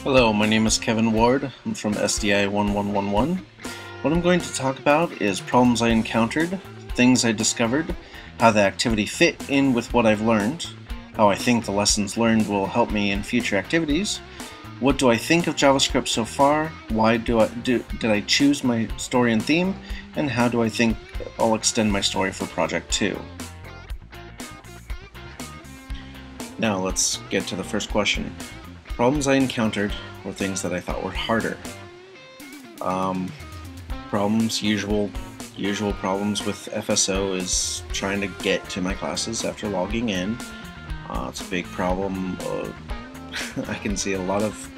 Hello, my name is Kevin Ward. I'm from SDI 1111. What I'm going to talk about is problems I encountered, things I discovered, how the activity fit in with what I've learned, how I think the lessons learned will help me in future activities, what do I think of JavaScript so far, why did I choose my story and theme, and how do I think I'll extend my story for Project 2. Now let's get to the first question. Problems I encountered were things that I thought were harder. Usual problems with FSO is trying to get to my classes after logging in. It's a big problem. I can see a lot of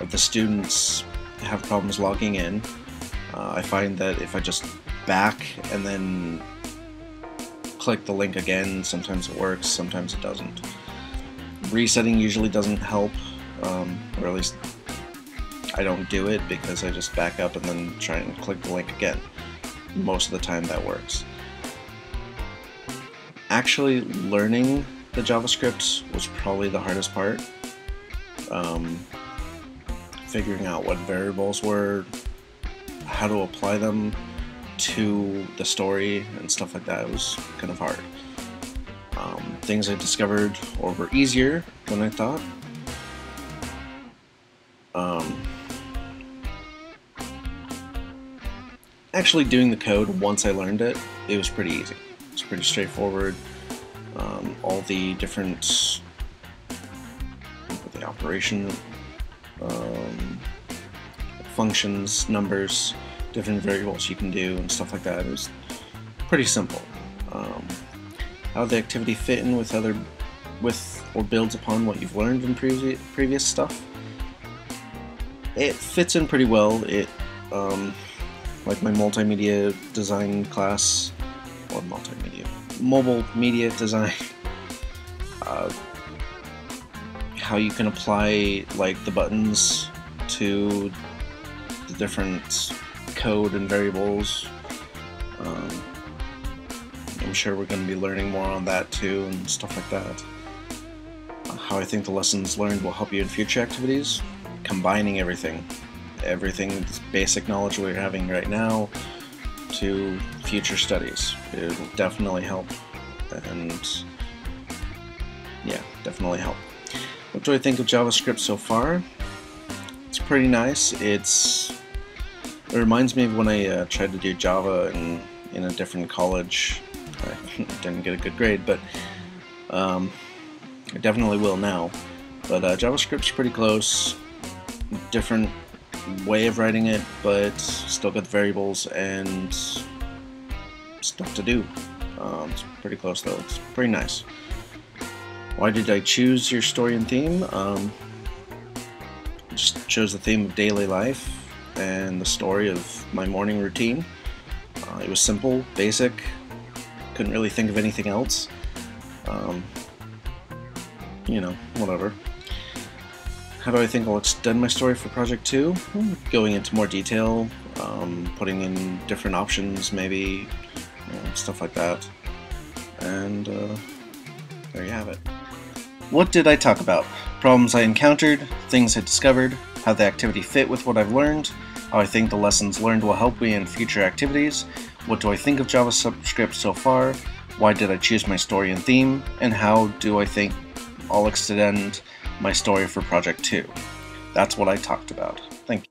the students have problems logging in. I find that if I just back and then click the link again, sometimes it works, sometimes it doesn't. Resetting usually doesn't help, or at least I don't do it because I just back up and then try and click the link again. Most of the time that works. Actually learning the JavaScript was probably the hardest part. Figuring out what variables were, how to apply them to the story and stuff like that was kind of hard. Things I discovered were easier than I thought. Actually doing the code once I learned it, it was pretty easy. It's pretty straightforward. All the different operation functions, numbers, different variables you can do and stuff like that. It was pretty simple. How the activity fit in with or builds upon what you've learned in previous stuff. It fits in pretty well. It like my multimedia design class, or mobile media design. How you can apply like the buttons to the different code and variables. I'm sure we're going to be learning more on that too and stuff like that. How I think the lessons learned will help you in future activities. Combining everything, this basic knowledge we're having right now to future studies. It will definitely help, and yeah, definitely help. What do I think of JavaScript so far? It's pretty nice. It reminds me of when I tried to do Java in a different college. I didn't get a good grade, but I definitely will now. But JavaScript's pretty close. Different way of writing it, but still got the variables and stuff to do. It's pretty close though. It's pretty nice. Why did I choose your story and theme? Just chose the theme of daily life and the story of my morning routine. It was simple, basic. Couldn't really think of anything else. You know, whatever. How do I think I'll extend my story for Project 2? Going into more detail, putting in different options maybe, stuff like that. And there you have it. What did I talk about? Problems I encountered, things I discovered, how the activity fit with what I've learned, how I think the lessons learned will help me in future activities, what do I think of JavaScript so far, why did I choose my story and theme, and how do I think I'll extend my story for Project 2. That's what I talked about. Thank you.